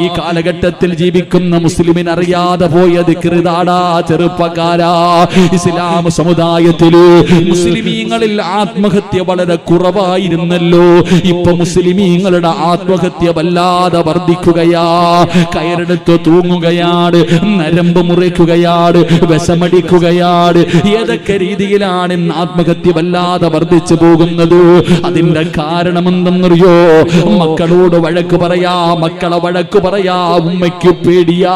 ഈ കാലഘട്ടത്തിൽ ജീവിക്കുന്ന മുസ്ലിമിന് അറിയാതെ പോയ ദിക്റിതാടാ ചെറുപ്പക്കാരാ. ഇസ്ലാം സമുദായത്തില് മുസ്ലിമീങ്ങളിൽ ആത്മഹത്യ വളരെ കുറവായിരുന്നല്ലോ. ഇപ്പൊ മുസ്ലിമീങ്ങളുടെ ആത്മഹത്യ വല്ലാതെ വർദ്ധിക്കുകയാ. കയറെടുത്ത് തൂങ്ങുകയാണ്, നരമ്പ് മുറിക്കുകയാണ്, വിഷമടിക്കുകയാണ്. ഏതൊക്കെ രീതിയിലാണ് ആത്മഹത്യ വല്ലാതെ വർദ്ധിച്ചു പോകുന്നത്? അതിന്റെ കാരണം എന്തെന്നറിയോ? മക്കളോട് വഴക്ക് പറയാ, മക്കളെ വഴക്ക് പറയാ ഉമ്മയ്ക്ക് പേടിയാ,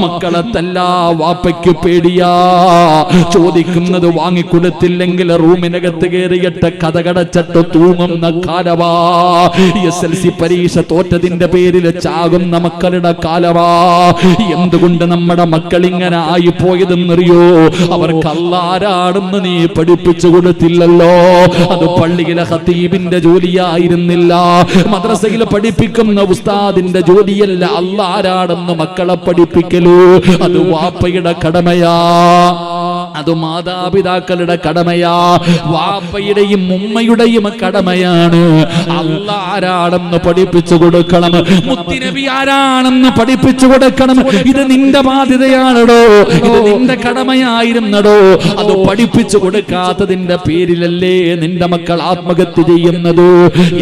മക്കളെ തല്ലാ വാപ്പയ്ക്ക് പേടിയാ. ചോദിക്കുന്നത് വാങ്ങിക്കൊടുത്തില്ലെങ്കിൽ റൂമിനകത്ത് കയറിയിട്ട് കഥകടച്ചിട്ട് തൂങ്ങുന്ന കാലവാ. SLC പരീക്ഷ തോറ്റതിന്റെ പേരിൽ ചാകുന്ന മക്കളുടെ കാലവാ. എന്തുകൊണ്ട് നമ്മുടെ മക്കൾ ഇങ്ങനെ ആയിപ്പോയതെന്നറിയോ? അവർക്ക് അല്ലാഹുവാണെന്ന് നീ പഠിപ്പിച്ചു കൊടുത്തില്ലല്ലോ. അത് പള്ളിയിലെ ഖതീബിന്റെ ജോലിയായിരുന്നില്ല, മദ്രസയിൽ പഠിപ്പിക്കുന്ന ഉസ്താദിന്റെ ജോലിയല്ല അല്ലാഹുവാണെന്ന് മക്കളെ പഠിപ്പിക്കലൂ. അത് വാപ്പയുടെ കടമയാ, അത് മാതാപിതാക്കളുടെ കടമയാ, വാപ്പയുടെയും ഉമ്മയുടെയും കടമയാണ്. അല്ലാഹ് ആരാണെന്ന് പഠിപ്പിച്ചു കൊടുക്കണം, മുത്തുനബി ആരാണെന്ന് പഠിപ്പിച്ചു കൊടുക്കണം. ഇത് നിന്റെ ബാധ്യതയാണോ? ഇത് നിന്റെ കടമയായിരുന്നടോ? അത് പഠിപ്പിച്ചു കൊടുക്കാത്തതിന്റെ പേരിലല്ലേ നിന്റെ മക്കൾ ആത്മഹത്യ ചെയ്യുന്നത്?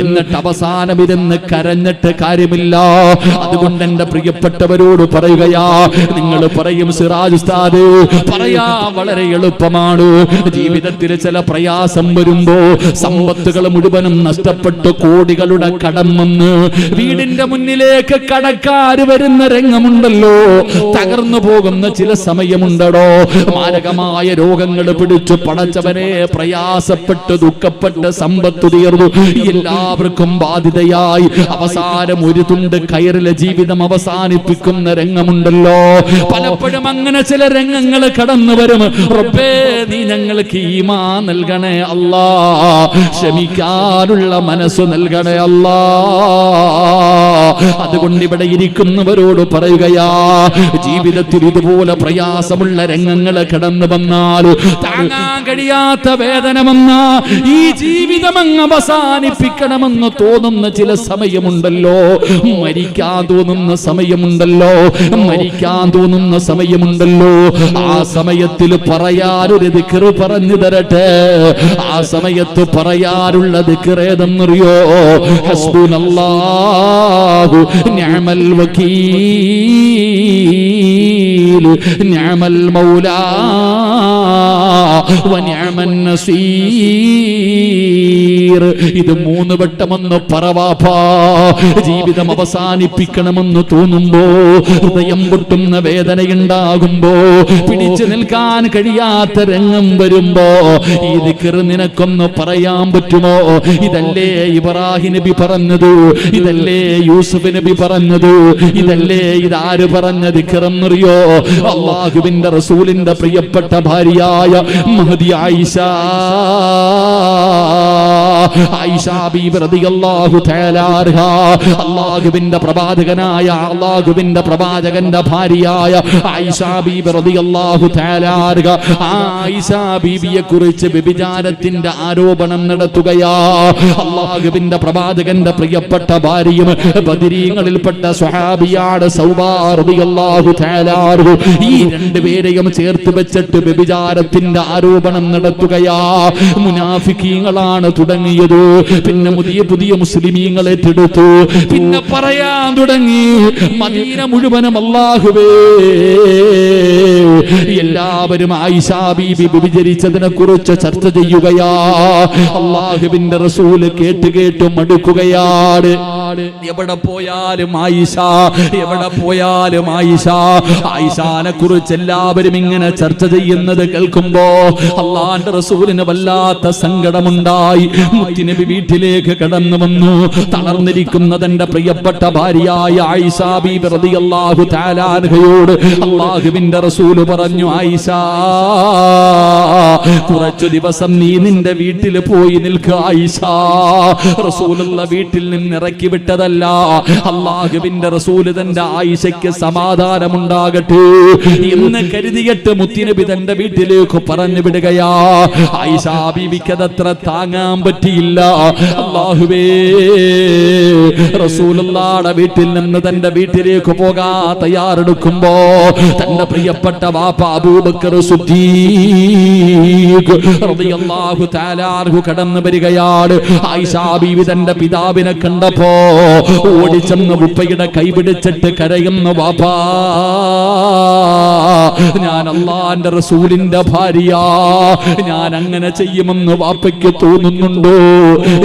എന്നിട്ട് അവസാനം ഇരുന്ന് കരഞ്ഞിട്ട് കാര്യമില്ല. അതുകൊണ്ട് എന്റെ പ്രിയപ്പെട്ടവരോട് പറയുകയാ, നിങ്ങൾ പറയും സിറാജ് ഉസ്താദ് പറയാ വളരെ എളുപ്പമാണ്. ജീവിതത്തിൽ ചില പ്രയാസം വരുമ്പോ സമ്പത്തുകൾ മുഴുവനും നഷ്ടപ്പെട്ട് കോടികളുടെ കടം വന്ന് വീടിന്റെ മുന്നിലേക്ക് കടക്കാര് വരുന്ന രംഗമുണ്ടല്ലോ, തകർന്നു പോകുന്ന ചില സമയമുണ്ടോ? മാരകമായ രോഗങ്ങൾ പിടിച്ചു പടച്ചവനെ പ്രയാസപ്പെട്ട് ദുഃഖപ്പെട്ട് സമ്പത്ത് തീർന്നു, എല്ലാവർക്കും ബാധിതയായി അവസാനം ഒരു തുണ്ട് കയറിലെ ജീവിതം അവസാനിപ്പിക്കുന്ന രംഗമുണ്ടല്ലോ. പലപ്പോഴും അങ്ങനെ ചില രംഗങ്ങൾ കടന്നു വരും. റബ്ബേ നീ ഞങ്ങൾക്ക് ഈമാൻ നൽകണേ അല്ലാ, ക്ഷമിക്കാനുള്ള മനസ്സ് നൽകണേ അല്ലാ. അതുകൊണ്ട് ഇവിടെ ഇരിക്കുന്നവരോട് പറയുകയാ, ജീവിതത്തിൽ ഇതുപോലെ പ്രയാസമുള്ള രംഗങ്ങൾ കടന്നു വന്നാൽ, താങ്ങാൻ കഴിയാത്ത വേദന വന്ന ഈ ജീവിതം അങ്ങ് അവസാനിപ്പിക്കണമെന്ന് തോന്നുന്ന ചില സമയമുണ്ടല്ലോ, മരിക്കാൻ തോന്നുന്ന സമയമുണ്ടല്ലോ, മരിക്കാൻ തോന്നുന്ന സമയമുണ്ടല്ലോ. ആ സമയത്തിൽ പറയാനൊരു ദിക്ർ പറഞ്ഞു തരട്ടെ. ആ സമയത്ത് പറയാനുള്ള ദിക്ർ ഏതെന്നറിയോ? ഹസ്ബുനല്ലാഹു നിഅമൽ വകീൽ നിഅമൽ മൗലാ വനിഅമൻ നസീർ. ഇത് 3 വട്ടമെന്ന് പറവാപ്പാ. ജീവിതം അവസാനിപ്പിക്കണമെന്ന് തോന്നുമ്പോ, ഹൃദയം പൊട്ടുന്ന വേദനയുണ്ടാകുമ്പോ, പിടിച്ചു നിൽക്കാൻ കഴിയാത്ത രംഗം വരുമ്പോ ഈ ദിക്ർ നിനക്കൊന്ന് പറയാൻ പറ്റുമോ? ഇതല്ലേ ഇബ്രാഹിം നബി പറഞ്ഞത്? ഇതല്ലേ യൂസുഫ് നബി പറഞ്ഞത്? ഇതല്ലേ ഇതാര് പറഞ്ഞ ദിക്റെന്നറിയോ? അല്ലാഹുവിന്റെ റസൂലിന്റെ പ്രിയപ്പെട്ട ഭാര്യയായ മഹദി ആയിഷ ബീബി റളിയല്ലാഹു തആല അൻഹ, അല്ലാഹുവിന്റെ പ്രവാചകനായ അല്ലാഹുവിന്റെ പ്രവാചകന്റെ ഭാര്യയായ ആയിഷ ബീബി റളിയല്ലാഹു തആല അൻഹ, ആയിഷ ബീബിയെ കുറിച്ച് വ്യഭിചാരത്തിന്റെ ആരോപണം നടത്തുകയാ. അല്ലാഹുവിന്റെ പ്രവാചകന്റെ പ്രിയപ്പെട്ട ഭാര്യയും ബദരീങ്ങളിൽപ്പെട്ട സ്വഹാബിയാണ് സൗബാ റളിയല്ലാഹു തആല അൻഹു. ഈ രണ്ടുപേരെയും ചേർത്ത് വെച്ചിട്ട് വ്യഭിചാരത്തിന്റെ ആരോപണം നടത്തുകയാ. മുനാഫിക്കീങ്ങളാണ് തുടങ്ങിയത്, പിന്നെ പുതിയ മുസ്ലിമീങ്ങളെ ഏറ്റെടുത്തു. പിന്നെ പറയാൻ തുടങ്ങി, മദീന മുഴുവനും അല്ലാഹുവേ എല്ലാവരും ആയിഷ ബീബി വ്യഭിചരിച്ചതിനെ കുറിച്ച് ചർച്ച ചെയ്യുകയാ. അല്ലാഹുവിന്റെ റസൂല് കേട്ട് മടുക്കുകയാണ്. എവിടെ പോയാലും ആയിഷ, എവിടെ പോയാലും ആയിഷ. ആയിഷാനെ കുറിച്ച് എല്ലാവരും ഇങ്ങനെ ചർച്ച ചെയ്യുന്നത് കേൾക്കുമ്പോ അല്ലാഹുവിന്റെ റസൂലിന് വല്ലാത്ത സങ്കടമുണ്ടായി. മുത്തുനബി വീട്ടിലേക്ക് കടന്നു വന്നു. തളർന്നിരിക്കുന്ന തന്റെ പ്രിയപ്പെട്ട ഭാര്യയായ ആയിഷ ബീബി റളിയല്ലാഹു തആല അൻഹയോട് അല്ലാഹുവിന്റെ റസൂൽ പറഞ്ഞു, ആയിഷ കുറച്ചു ദിവസം നീ നിന്റെ വീട്ടിൽ പോയി നിൽക്കുക ആയിഷ. റസൂലുള്ള വീട്ടിൽ നിന്ന് ഇറക്കി വിട്ടതല്ല. അല്ലാഹുവിന്റെ റസൂല് തന്റെ ആയിഷയ്ക്ക് സമാധാനമുണ്ടാകട്ടെ എന്ന് കരുതിയിട്ട് മുത്തുനബി തന്റെ വീട്ടിലേക്ക് പറഞ്ഞു വിടുകയാ. ആയിഷ ബീവിക്ക് അതത്ര താങ്ങാൻ പറ്റിയില്ല. അല്ലാഹുവേ, റസൂലുള്ളാഹിയുടെ വീട്ടിൽ നിന്ന് തന്റെ വീട്ടിലേക്ക് പോകാൻ തയ്യാറെടുക്കുമ്പോ തന്റെ പ്രിയപ്പെട്ട വാപ്പ അബൂബക്കർ സിദ്ദീഖ് റളിയല്ലാഹു തആല അൻഹു കടന്നു വരികയാണ്. ആയിഷ ബീവി തന്റെ പിതാവിനെ കണ്ടപ്പോ ഓടിച്ചെന്ന് ഉപ്പയുടെ കൈപിടിച്ചിട്ട് കരയുന്നു, വാപ്പാ, ഞാൻ അല്ലാഹുവിന്റെ റസൂലിന്റെ ഭാര്യ, ഞാൻ അങ്ങനെ ചെയ്യുമെന്ന് വാപ്പയ്ക്ക് തോന്നുന്നുണ്ടോ?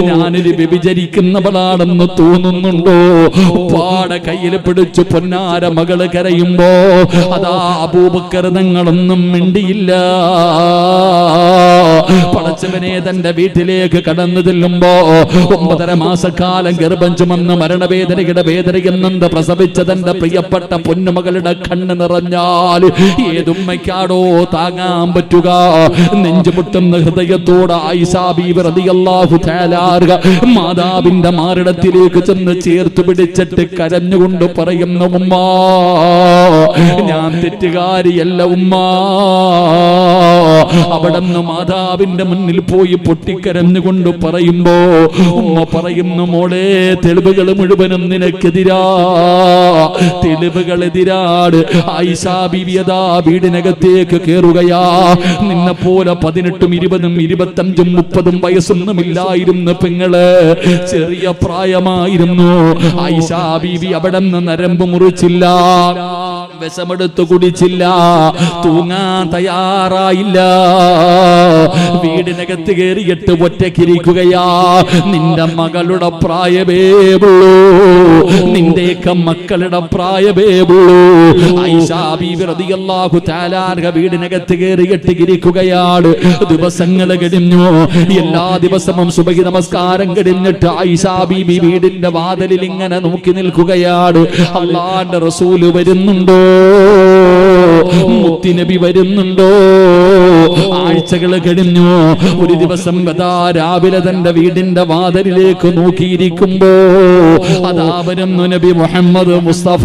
ഞാനിത് വ്യഭിചരിക്കുന്നവളാണെന്ന് തോന്നുന്നുണ്ടോ? ഉപ്പാടെ കയ്യിൽ പിടിച്ചു പൊന്നാര മകള് കരയുമ്പോ അതാ അബൂബക്കർ തങ്ങളൊന്നും മിണ്ടിയില്ല. പടച്ചവനെ തന്റെ വീട്ടിലേക്ക് കടന്നു ചെല്ലുമ്പോ 9.5 മാസക്കാലം ഗർഭം ചുമന്ന് മരണവേദനയുടെ വേദനയെന്നത് പ്രസവിച്ച തന്റെ പ്രിയപ്പെട്ട പൊന്നുമകളുടെ കണ്ണ് നിറഞ്ഞാൽ ഏതുമ്മയ്ക്കാടോ താങ്ങാൻ പറ്റുക? നെഞ്ചുപൊട്ടുന്ന ഹൃദയത്തോടെ ആയിഷ ബീവി റളിയല്ലാഹു തആല മാതാവിന്റെ മാറിടത്തിലേക്ക് ചെന്ന് ചേർത്ത് പിടിച്ചിട്ട് കരഞ്ഞുകൊണ്ട് പറയുന്ന, ഉമ്മ, ഞാൻ തെറ്റുകാരിയല്ല ഉമ്മ. അവിടെന്ന് മാതാവിന്റെ മുന്നിൽ പോയി പൊട്ടിക്കരഞ്ഞുകൊണ്ട് പറയുമ്പോ ഉമ്മ പറയുന്നു, മോളെ, തെളിവുകൾ മുഴുവനും നിനക്കെതിരാ, തെളിവുകളെതിരാണ്. ആയിഷ ബീവി അതാ വീടിനകത്തേക്ക് കേറുകയാ. നിന്നെ പോലെ 18, 20, 25, 30 വയസ്സൊന്നും ഇല്ലായിരുന്നു പെങ്ങള്, ചെറിയ പ്രായമായിരുന്നു. ആയിഷ ബീവി അവിടെ നിന്ന് നരമ്പ് മുറിച്ചില്ല, വിഷമെടുത്ത് കുടിച്ചില്ല, തൂങ്ങാൻ തയ്യാറായില്ല. വീടിനകത്ത് കയറിയിട്ട് ഒറ്റക്കിരിക്കുകയാ. നിന്റെ മകളുടെ പ്രായമേ ഉള്ളൂ, നിന്റെയൊക്കെ മക്കളുടെ പ്രായമേ ഉള്ളൂ. ആയിഷ ബീവി റളിയല്ലാഹു തആല അൻഹ വീടിനകത്ത് കയറിയിട്ട് ഇരിക്കുകയാണ്. ദിവസങ്ങൾ കഴിഞ്ഞു. എല്ലാ ദിവസവും സുബഹി നമസ്കാരം കഴിഞ്ഞിട്ട് ആയിഷ ബീവി വീടിന്റെ വാതിലിൽ ഇങ്ങനെ നോക്കി നിൽക്കുകയാണ്. അല്ലാഹുവിന്റെ റസൂല് വരുന്നുണ്ടോ? മുത്തുനബി വരുന്നുണ്ടോ? ആഴ്ചകൾ കഴിഞ്ഞു. ഒരു ദിവസം രാവിലെ തന്റെ വീടിന്റെ വാതിലിലേക്ക് നോക്കിയിരിക്കുമ്പോ അതാ വരുന്നു നബി മുഹമ്മദ് മുസ്തഫ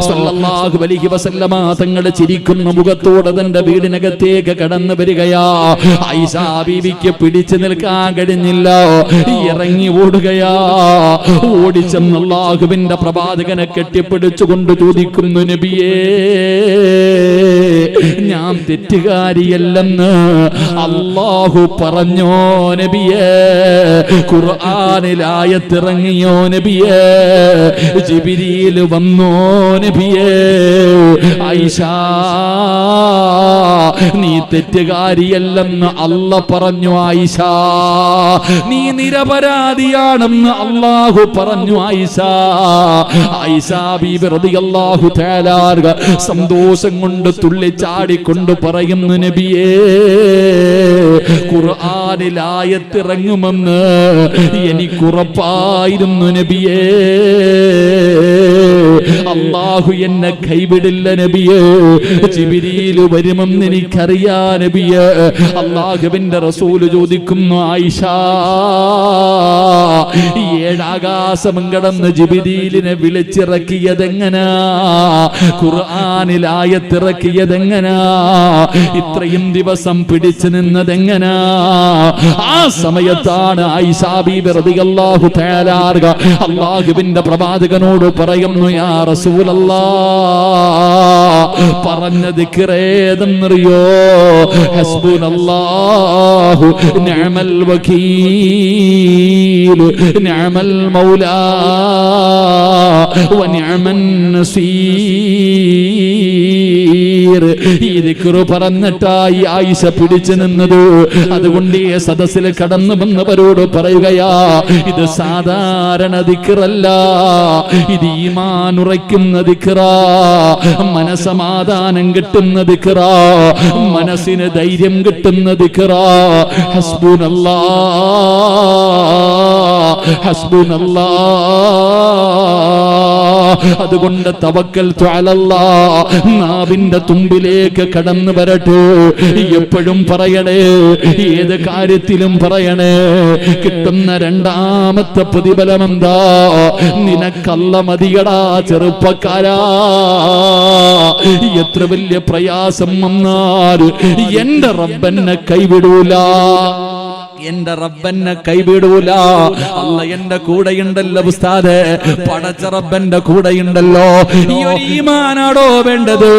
സല്ലല്ലാഹു അലൈഹി വസല്ലമ തങ്ങൾ ചിരിക്കുന്ന മുഖത്തോടെ തന്റെ വീടിനകത്തേക്ക് കടന്നു വരികയാ. ആയിഷ ബീവിക്ക് പിടിച്ചു നിൽക്കാൻ കഴിഞ്ഞില്ല, ഇറങ്ങി ഓടുകയാ. ഓടിച്ചെന്ന് അല്ലാഹുവിന്റെ പ്രവാചകനെ കെട്ടിപ്പിടിച്ചുകൊണ്ട് ചോദിക്കുന്നു, നബിയേ, ഞാൻ തെറ്റുകാരിയല്ലെന്ന് അല്ലാഹു പറഞ്ഞോ നബിയേ? ഖുർആനിൽ ആയത്തിറങ്ങിയോ നബിയേ? ജിബ്രീൽ വന്നോ നബിയേ? ആയിഷ, നീ തെറ്റുകാരിയല്ലെന്ന് അല്ലാഹു പറഞ്ഞു. ആയിഷ, നീ നിരപരാധിയാണെന്ന് അല്ലാഹു പറഞ്ഞു. ആയിഷ ബീബി റളിയല്ലാഹു തആല സന്തോഷം കൊണ്ട് തുള്ളിച്ചാടിക്കൊണ്ട് പറയുന്നു, നബിയേ, ഖുർആനിൽ ആയത്തിറങ്ങുമെന്ന് എനിക്കുറപ്പായിരുന്നു നബിയേ. അല്ലാഹു എന്നെ കൈവിടില്ല നബിയേ. ജിബ്രീൽ വരുമെന്ന് എനിക്കറിയാ നബിയേ. അല്ലാഹുവിന്റെ റസൂല് ചോദിക്കുന്നു, ആയിഷ, 7 ആകാശം കടന്ന് ജിബ്രീലിനെ വിളിച്ചിറക്കിയതെങ്ങനാ? ഖുർആനിൽ ആയത്തിറക്കിയതെങ്ങനാ? ഇത്രയും ദിവസം പിടിച്ചു നിന്നതെങ്ങനാ? ആ സമയത്താണ് ആയിഷ ബീബി റളിയല്ലാഹു തആല അല്ലാഹുവിന്റെ പ്രവാചകനോട് പറയുന്നു, യാ റസൂലല്ലാഹ്, പറഞ്ഞ ദിക്ർ ഏതെന്നറിയോ? ഹസ്ബുനല്ലാഹു നിഅമൽ വകീൽ നിഅമൽ മൗലാ വനിഅമൻ നസീർ. ഈ ദിക്ർ പറഞ്ഞിട്ടായി ആയിഷ പിടിച്ചു നിന്നത്. അതുകൊണ്ട് ഈ സദസ്സിൽ കടന്നു വന്നവരോട് പറയുകയാ, ഇത് സാധാരണ ദിക്റല്ല, ഇത് ഈമാൻ ഉറയ്ക്കുന്ന ദിക്റാ, മനസമാധാനം കിട്ടുന്ന ദിക്റാ, മനസ്സിന് ധൈര്യം കിട്ടുന്ന ദിക്റാ. ഹസ്ബുനല്ലാഹ് ഹസ്ബുനല്ലാഹ് അതുകൊണ്ട് തവക്കൽതു അലല്ലാഹ് നാവിന്റെ തുമ്പിലേക്ക് കടന്നു വരട്ടെ. എപ്പോഴും പറയണേ, ഏത് കാര്യത്തിലും പറയണേ. കിട്ടുന്ന രണ്ടാമത്തെ പ്രതിഫലം എന്താ? നിനക്കല്ല മതിയടാ ചെറുപ്പക്കാരാ. എത്ര വലിയ പ്രയാസം വന്നാൽ എന്റെ റബ്ബെന്നെ കൈവിടൂല, എന്റെ റബ്ബെന്നെ കൈവിടൂല. അല്ല എന്റെ കൂടെയുണ്ടല്ലോ ഉസ്താദേ, പടച്ച റബ്ബന്റെ കൂടെയുണ്ടല്ലോ. ഈ ഒരു ഈമാനാടോ വേണ്ടത്,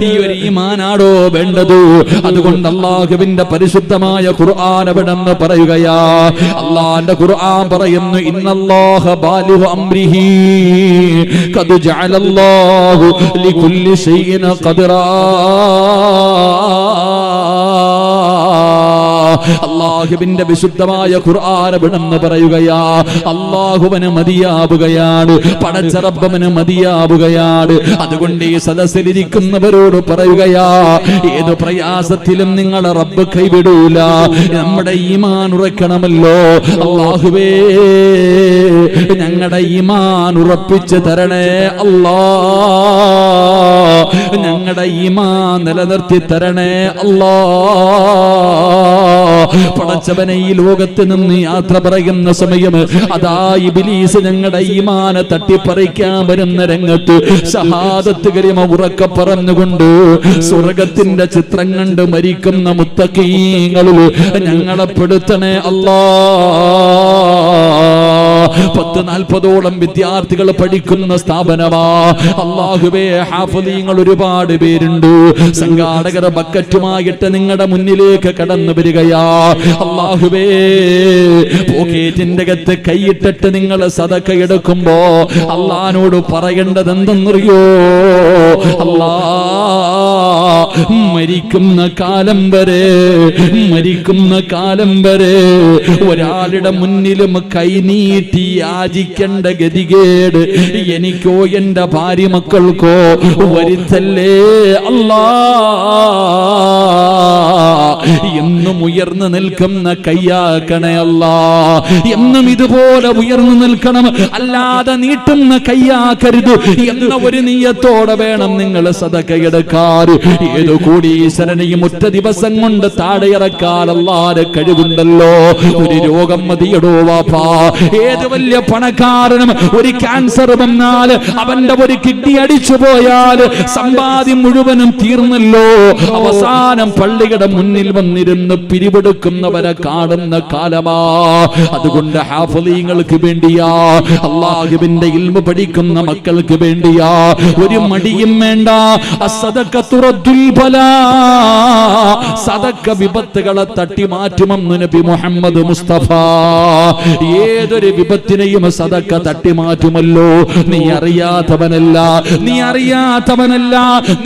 ഈ ഒരു ഈമാനാടോ വേണ്ടത്. അതുകൊണ്ട് അല്ലാഹുവിന്റെ പരിശുദ്ധമായ ഖുർആൻ എവിടെന്ന് പറയുകയാ. അല്ലാഹുവിന്റെ ഖുർആൻ പറയുന്നു, ഇന്നല്ലാഹ ബാലിഗു അംരിഹി ഖദ് ജഅലല്ലാഹു ലികുല്ലി ശൈഇൻ ഖദറാ. അല്ലാഹുവിന്റെ വിശുദ്ധമായ ഖുർആൻ എവിടെന്ന് പറയുകയാ. അല്ലാഹുവിന് മതിയാവുകയാണ്, പടച്ച റബ്ബിന് മതിയാവുകയാണ്. അതുകൊണ്ട് ഈ സദസ്സിലിരിക്കുന്നവരോട് പറയുകയാ, ഏത് പ്രയാസത്തിലും നിങ്ങളെ റബ്ബ് കൈവിടൂല. നമ്മുടെ ഈമാൻ ഉറക്കണമല്ലോ. അല്ലാഹുവേ ഞങ്ങളുടെ ഈമാൻ ഉറപ്പിച്ച് തരണേ അല്ലാ, ഞങ്ങളുടെ ഈമാൻ നിലനിർത്തി തരണേ അല്ലാ. പടച്ചവനെ, ഈ ലോകത്ത് നിന്ന് യാത്ര പറയുന്ന സമയം അതാ ഇബ്ലീസ് ഞങ്ങളുടെ ഈമാനെ തട്ടിപ്പറിക്കാൻ വരുന്ന രംഗത്ത് ഷഹാദത്ത് കലിമ ഉറക്കെ പറഞ്ഞുകൊണ്ട് സ്വർഗത്തിന്റെ ചിത്രം കണ്ട് മരിക്കുന്ന മുത്തഖീങ്ങളിൽ ഞങ്ങളെ പെടുത്തണേ അല്ലാ. 10-40ഓളം വിദ്യാർത്ഥികൾ പഠിക്കുന്ന സ്ഥാപനമാ. അല്ലാഹുവേ, ഹാഫിളീങ്ങൾ ഒരുപാട് പേരുണ്ട്. സംഘാടകർ ബക്കറ്റുമായിട്ട് നിങ്ങളുടെ മുന്നിലേക്ക് കടന്നു വരികയാ. അല്ലാഹുവേ, പോക്കറ്റിന്റെ അകത്ത് കൈയിട്ടിട്ട് നിങ്ങൾ സദഖ എടുക്കുമ്പോ അല്ലാഹുവോട് പറയേണ്ടത് എന്തെന്നറിയോ? അല്ലാ, മരിക്കുന്ന കാലം വരെ, മരിക്കുന്ന കാലം വരെ ഒരാളുടെ മുന്നിലും കൈനീട്ടി യാചിക്കേണ്ട ഗതികേട് എനിക്കോ എന്റെ ഭാര്യ മക്കൾക്കോ വരുത്തല്ലേ അല്ലാ. എന്നും ഉയർന്നു നിൽക്കുന്ന കയ്യാക്കണേ അല്ലാ. എന്നും ഇതുപോലെ ഉയർന്നു നിൽക്കണം, അല്ലാതെ നീട്ടുന്ന കയ്യാക്കരുത് എന്ന ഒരു നിയ്യത്തോടെ വേണം നിങ്ങൾ സദഖ എടുക്കാൻ. ഏത് കോടീശ്വരനെയും ഒറ്റ ദിവസം കൊണ്ട് താഴെ ഇറക്കാൻ അല്ലാതെ കഴിവുണ്ടല്ലോ. ഒരു രോഗം മതിയടോ വാപ്പാ. ഏത് വലിയ പണക്കാരനും ഒരു ക്യാൻസർ വന്നാൽ അവന്റെ ഒരു കിഡ്നി അടിച്ചു പോയാൽ സമ്പാദ്യം മുഴുവനും തീർന്നല്ലോ. അവസാനം പള്ളിയുടെ മുന്നിൽ വന്നിരുന്ന് പിരിവെടുക്കുന്നവരെ കാണുന്ന കാലമാ. അതുകൊണ്ട് ഹാഫിളീങ്ങൾക്ക് വേണ്ടിയാ, അല്ലാഹുവിന്റെ ഇൽമു പഠിക്കുന്ന മക്കൾക്ക് വേണ്ടിയാ, ഒരു മടിയും വേണ്ട. അസ്സദഖത്തു റദ്ദുൽ ബലാ, സദഖ വിപത്തുകളെ തട്ടി മാറ്റുമെന്ന് നബി മുഹമ്മദ് മുസ്തഫ. ഏതൊരു വിപത്തിനെയും സദഖ തട്ടി മാറ്റുമല്ലോ. നീ അറിയാത്തവനല്ല, നീ അറിയാത്തവനല്ല.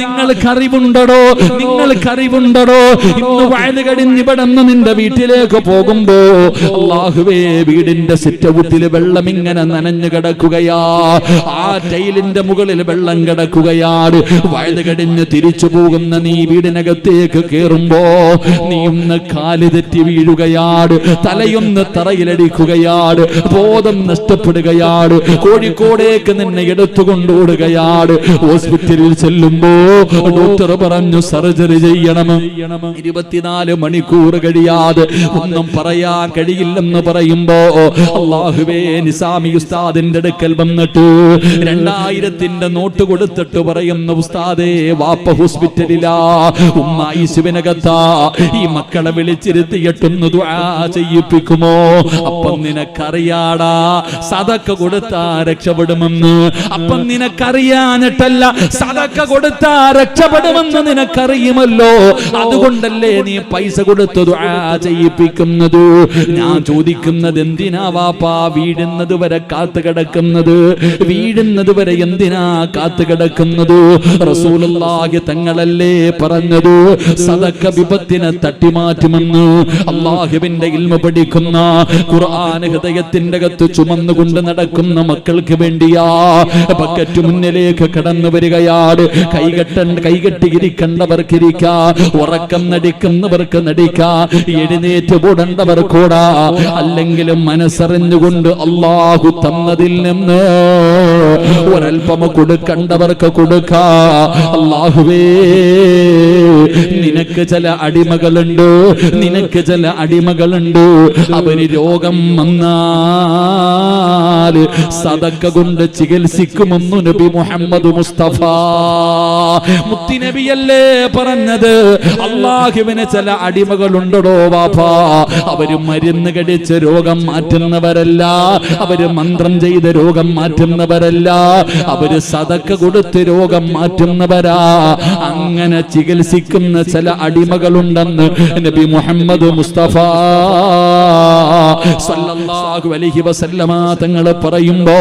നിങ്ങൾക്കറിവുണ്ടോ? നിങ്ങൾക്കറിവുണ്ടോ? ഇന്ന് വയല് കഴിഞ്ഞ് ഇവിടെ നിന്ന് നിന്റെ വീട്ടിലേക്ക് പോകുമ്പോ അല്ലാഹുവേ, വീടിന്റെ സിറ്റൗട്ടിൽ വെള്ളം ഇങ്ങനെ നനഞ്ഞു കിടക്കുകയാ. ആ ടൈലിന്റെ മുകളിൽ വെള്ളം കിടക്കുകയാണ്. വയല് കഴിഞ്ഞ് തിരിച്ചു പോകുന്ന നീ വീടിനകത്തേക്ക് കേറുമ്പോ നീ ഒന്ന് കാല് തെറ്റി വീഴുകയാണ്, തലയൊന്ന് തറയിലടിക്കുകയാണ്, ബോധം നഷ്ടപ്പെടുകയാണ്. കോഴിക്കോടേക്ക് നിന്നെ എടുത്തുകൊണ്ടോടുകയാണ്. ഹോസ്പിറ്റലിൽ ചെല്ലുമ്പോ ഡോക്ടർ പറഞ്ഞു സർജറി ചെയ്യണം. 24 മണിക്കൂർ കഴിയാതെ ഒന്നും പറയാൻ കഴിയില്ലെന്ന് പറയുമ്പോ അല്ലാഹുവേ, നിസാമി ഉസ്താദിന്റെ അടുക്കൽ വന്നിട്ട് 2000ന്റെ നോട്ട് കൊടുത്തിട്ട് പറയുന്ന, ഉസ്താദേ വാപ്പ ഹോസ്പിറ്റലിലാ, ഉമ്മ ഐസിയുവിനകത്താ, ഈ മക്കളെ വിളിച്ചിരുത്തിയിട്ടൊന്ന് ദുആ ചെയ്യിപ്പിക്കുമോ? അപ്പം നിനക്കറിയാടാ സദഖ കൊടുത്താ രക്ഷപ്പെടുമെന്ന്. അപ്പം നിനക്കറിയാനിട്ടല്ല, സദഖ കൊടുത്താ രക്ഷപ്പെടുമെന്ന് നിനക്കറിയുമല്ലോ. അതുകൊണ്ടല്ലേ നീ പൈസ കൊടുത്ത് ദുആ ചെയ്യിപ്പിക്കുന്നത്. ഞാൻ ചോദിക്കുന്നത്, എന്തിനാ വാപ്പാ വീഴുന്നത് വരെ കാത്തു കിടക്കുന്നത്? വീഴുന്നത് വരെ എന്തിനാ കാത്തു കിടക്കുന്നത്? റസൂലുള്ളാഹി തങ്ങളല്ലേ പറഞ്ഞത്, സദഖ വിപത്തിനെ തട്ടിമാറ്റുമെന്ന്. അല്ലാഹുവിന്റെ ഇൽമു പഠിക്കുന്ന, ഖുർആൻ ഹൃദയത്തിന്റെ അകത്ത് ചുമന്നുകൊണ്ട് നടക്കുന്ന മക്കൾക്ക് വേണ്ടിയാ ബക്കറ്റ് മുന്നിലേക്ക് കടന്നു വരികയാണ്. കൈകെട്ടിയിരിക്കേണ്ടവർക്ക് ഇരിക്കാ, ഉറക്കം നടിക്കുന്നവർക്ക് നടിക്കാ, എഴുന്നേറ്റ് കൂടേണ്ടവർ കൂടാ. അല്ലെങ്കിലും മനസ്സറിഞ്ഞുകൊണ്ട് അല്ലാഹു തന്നതിൽ നിന്ന് ഒരൽപ്പം കൊടുക്കണ്ടവർക്ക് കൊടുക്കാ. അല്ലാഹുവേ, നിനക്ക് ചില അടിമകളുണ്ട്, നിനക്ക് ചില അടിമകളുണ്ട്. അവന് രോഗം വന്നാൽ സദക്ക കൊണ്ട് ചികിത്സിക്കുമെന്നു നബി മുഹമ്മദ് മുസ്തഫ മുത്തുനബിയല്ലേ പറഞ്ഞത്. അല്ലാഹുവിന് ചില അടിമകളുണ്ടോ വാപ്പാ, അവര് മരുന്ന് കടിച്ച് രോഗം മാറ്റുന്നവരല്ല, അവര് മന്ത്രം ചെയ്ത് രോഗം മാറ്റുന്നവരല്ല, അവര് സദക്ക കൊടുത്ത് രോഗം മാറ്റുന്നവരാ. അങ്ങനെ ചികിത്സിക്കുന്ന ചില അടിമകളുണ്ടെന്ന് നബി മുഹമ്മദ് മുസ്തഫ സല്ലല്ലാഹു അലൈഹി വസല്ലമ തങ്ങൾ പറയുമ്പോ,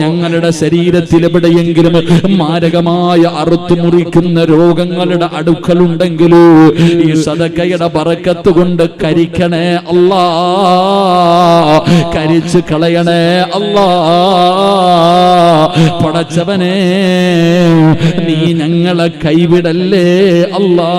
ഞങ്ങളുടെ ശരീരത്തിൽ എവിടെയെങ്കിലും മാരകമായ അറുത്തു മുറിക്കുന്ന രോഗങ്ങളുടെ അടുക്കലുണ്ടെങ്കിൽ ഈ സദക്കയുടെ ബറക്കത്ത് കൊണ്ട് കരിക്കണേ അല്ലാ, കരിച്ചു കളയണേ അല്ലാ. പടച്ചവനെ, നീ ഞങ്ങളെ കൈവിടല്ലേ അല്ലാ.